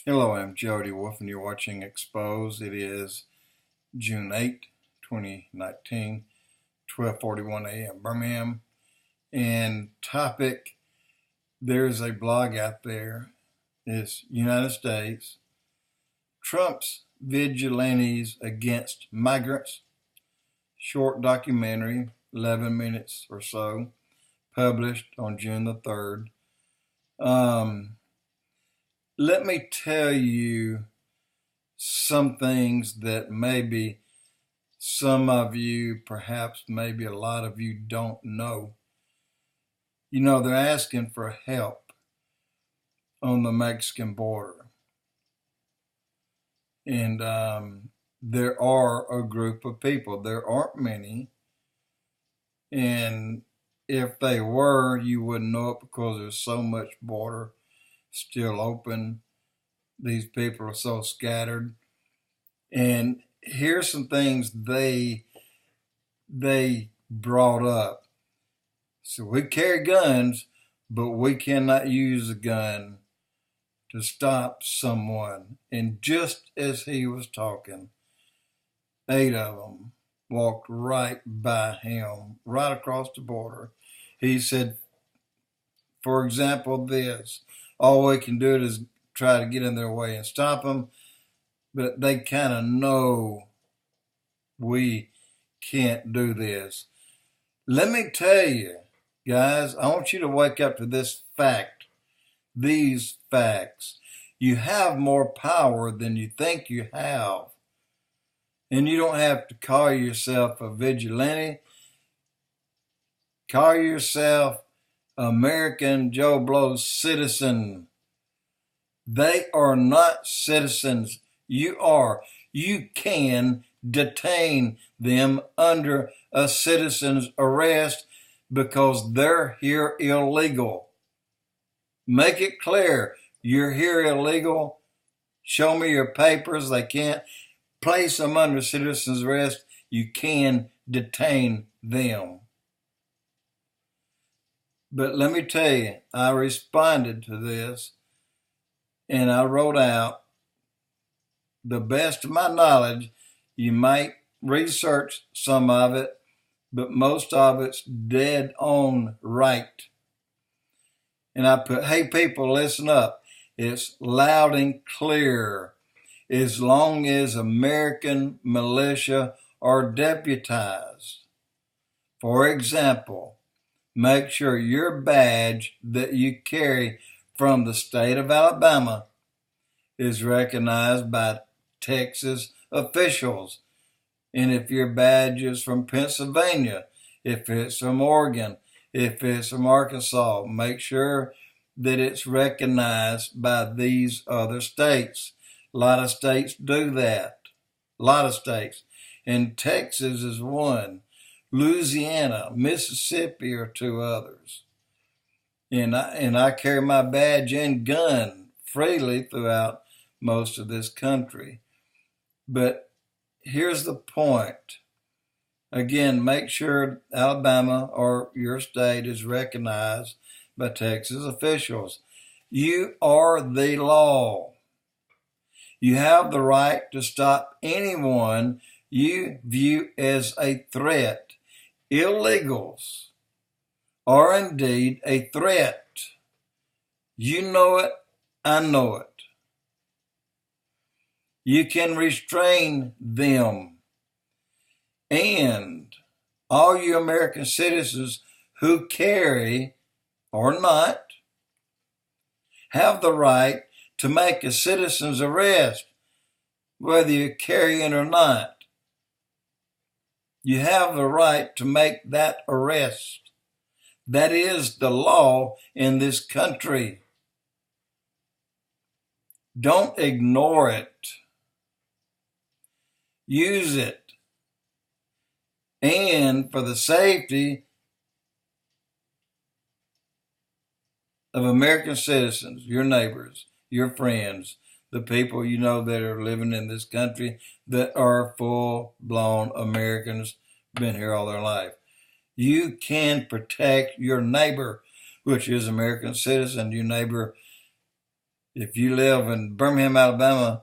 Hello, I'm Jody Wolf, and you're watching Expoz. It is June 8, 2019, 12:41 a.m. Birmingham. And topic, there's a blog out there. It's United States, Trump's Vigilantes against Migrants. Short documentary, 11 minutes or so, published on June the 3rd. Let me tell you some things that maybe some of you, perhaps maybe a lot of you, don't know. You know, they're asking for help on the Mexican border. And there are a group of people. There aren't many. And if they were, you wouldn't know it because there's so much border still open. These people are so scattered. And here's some things they brought up. So we carry guns, but we cannot use a gun to stop someone. And just as he was talking, 8 of them walked right by him, right across the border. He said, for example, this, all we can do is try to get in their way and stop them, but they kind of know we can't do this. Let me tell you, guys, I want you to wake up to this fact, these facts. You have more power than you think you have. And you don't have to call yourself a vigilante. Call yourself American Joe Blow citizen. They are not citizens. You are. You can detain them under a citizen's arrest because they're here illegal. Make it clear, you're here illegal. Show me your papers. They can't place them under citizen's arrest. You can detain them. But let me tell you, I responded to this and I wrote out, the best of my knowledge, you might research some of it, but most of it's dead on right. And I put, hey people, listen up. It's loud and clear. As long as American militia are deputized. For example, make sure your badge that you carry from the state of Alabama is recognized by Texas officials. And if your badge is from Pennsylvania, if it's from Oregon, if it's from Arkansas, make sure that it's recognized by these other states. A lot of states do that. A lot of states. And Texas is one. Louisiana, Mississippi are 2 others. And I carry my badge and gun freely throughout most of this country. But here's the point. Again, make sure Alabama or your state is recognized by Texas officials. You are the law. You have the right to stop anyone you view as a threat. Illegals are indeed a threat. You know it, I know it. You can restrain them. And all you American citizens who carry or not have the right to make a citizen's arrest, whether you're carrying or not. You have the right to make that arrest. That is the law in this country. Don't ignore it. Use it. And for the safety of American citizens, your neighbors, your friends, the people you know that are living in this country that are full-blown Americans, been here all their life. You can protect your neighbor, which is American citizen, your neighbor If you live in Birmingham, Alabama,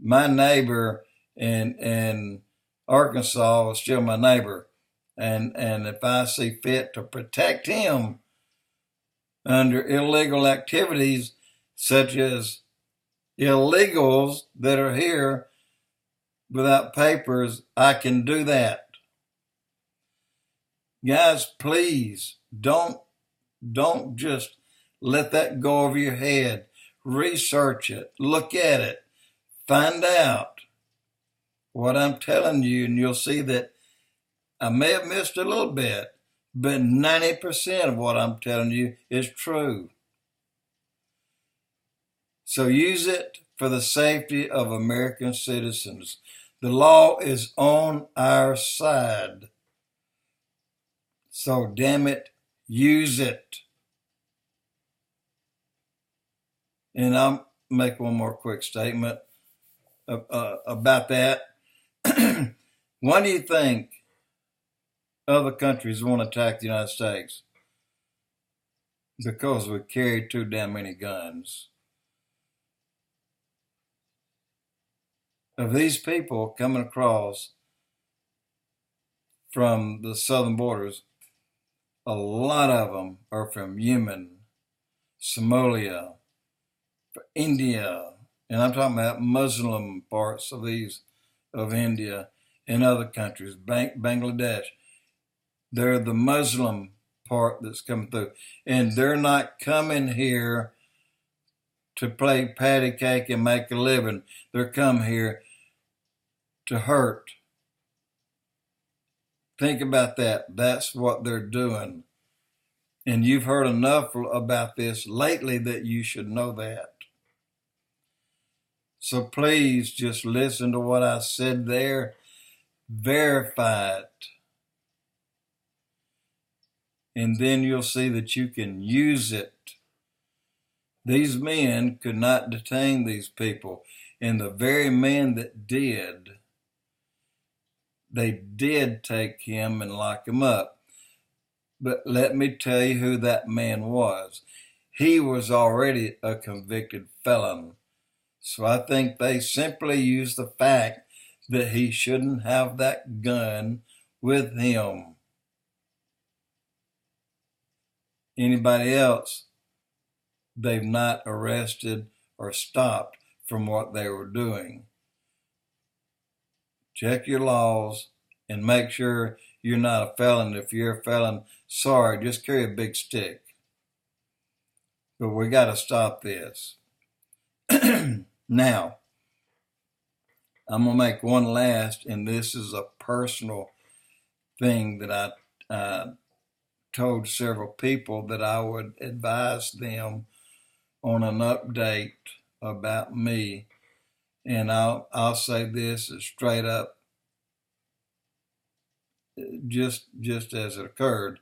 my neighbor in Arkansas is still my neighbor. And if I see fit to protect him under illegal activities such as illegals that are here without papers, I can do that. Guys, please don't just let that go over your head. Research it, look at it, find out what I'm telling you, and you'll see that I may have missed a little bit, but 90% of what I'm telling you is true. So use it for the safety of American citizens. The law is on our side. So damn it, use it. And I'll make one more quick statement about that. Why do you think other countries want to attack the United States? Because we carry too damn many guns. Of these people coming across from the southern borders, a lot of them are from Yemen, Somalia, India, and I'm talking about Muslim parts of India and other countries, Bangladesh. They're the Muslim part that's coming through, and they're not coming here to play patty cake and make a living. They're come here to hurt. Think about that. That's what they're doing. And you've heard enough about this lately that you should know that. So please just listen to what I said there. Verify it. And then you'll see that you can use it. These men could not detain these people. And the very men that did, they did take him and lock him up. But let me tell you who that man was. He was already a convicted felon. So I think they simply used the fact that he shouldn't have that gun with him. Anybody else, they've not arrested or stopped from what they were doing. Check your laws and make sure you're not a felon. If you're a felon, sorry, just carry a big stick. But we got to stop this. Now, I'm going to make one last, and this is a personal thing that I told several people that I would advise them on an update about me. And I'll say this as straight up, just as it occurred.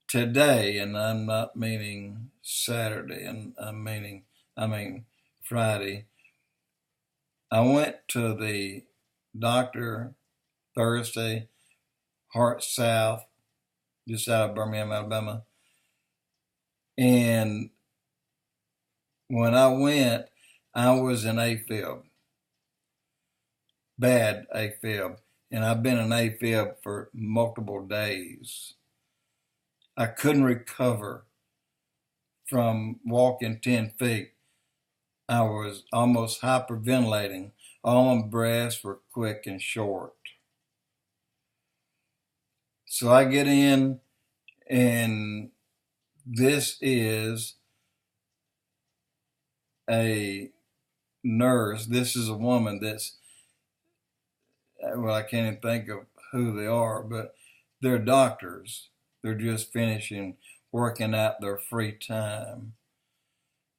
Today, and I'm not meaning Saturday, and I mean Friday, I went to the doctor Thursday, Heart South, just out of Birmingham, Alabama. And when I went, I was in A-FIB, bad A-FIB. And I've been in A-FIB for multiple days. I couldn't recover from walking 10 feet. I was almost hyperventilating. All my breaths were quick and short. So I get in, and this is a nurse. This is a woman that's, well, I can't even think of who they are, but they're doctors. They're just finishing working out their free time.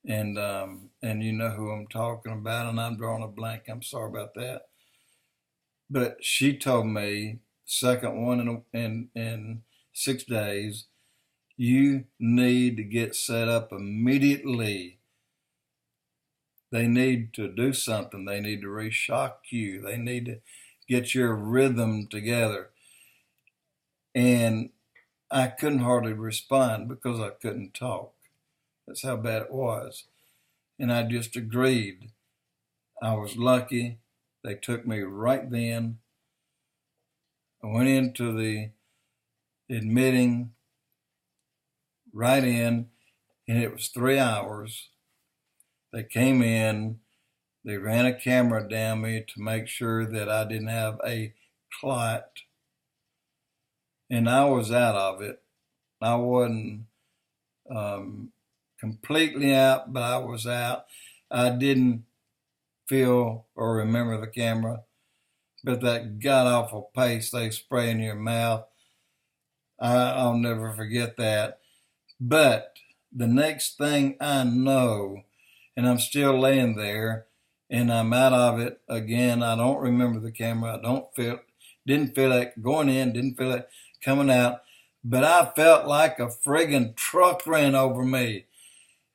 And you know who I'm talking about, and I'm drawing a blank. I'm sorry about that. But she told me, second one in 6 days, you need to get set up immediately. They need to do something. They need to reshock you. They need to get your rhythm together. And I couldn't hardly respond because I couldn't talk. That's how bad it was. And I just agreed. I was lucky. They took me right then. I went into the admitting right in, and it was 3 hours. They came in, they ran a camera down me to make sure that I didn't have a clot, and I was out of it. I wasn't completely out, but I was out. I didn't feel or remember the camera, but that god-awful paste they spray in your mouth, I'll never forget that. But the next thing I know, and I'm still laying there, and I'm out of it again. I don't remember the camera. Didn't feel it going in, didn't feel it coming out. But I felt like a friggin' truck ran over me.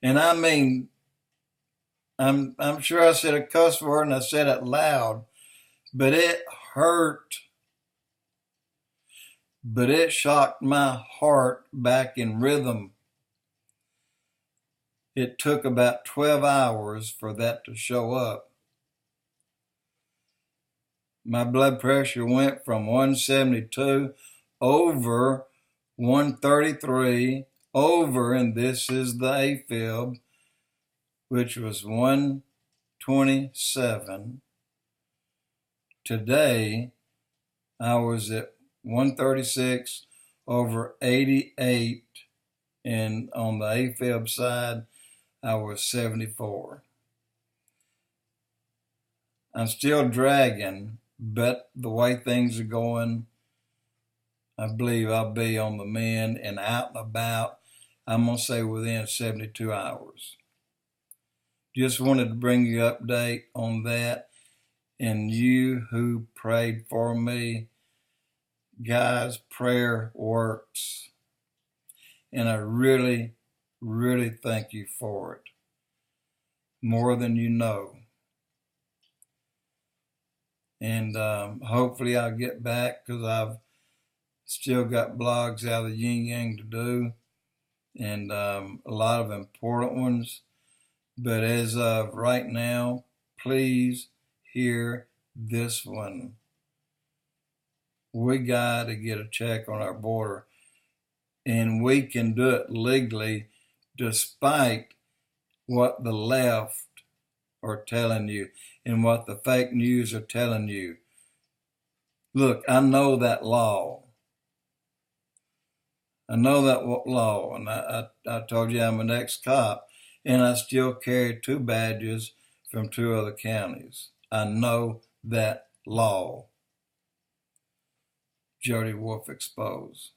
And I mean, I'm sure I said a cuss word and I said it loud, but it hurt. But it shocked my heart back in rhythm. It took about 12 hours for that to show up. My blood pressure went from 172 over 133 over, and this is the A-FIB, which was 127. Today, I was at 136 over 88, and on the A-FIB side, I was 74. I'm still dragging, but the way things are going, I believe I'll be on the mend and out and about, I'm going to say within 72 hours. Just wanted to bring you an update on that. And you who prayed for me, guys, prayer works. And I really, really thank you for it. More than you know. And hopefully I'll get back, because I've still got blogs out of the yin yang to do, and a lot of important ones. But as of right now, please hear this one. We got to get a check on our border, and we can do it legally despite what the left are telling you and what the fake news are telling you. Look, I know that law. I know that law, and I told you I'm an ex-cop, and I still carry 2 badges from 2 other counties. I know that law. Jody Wolf Expoz.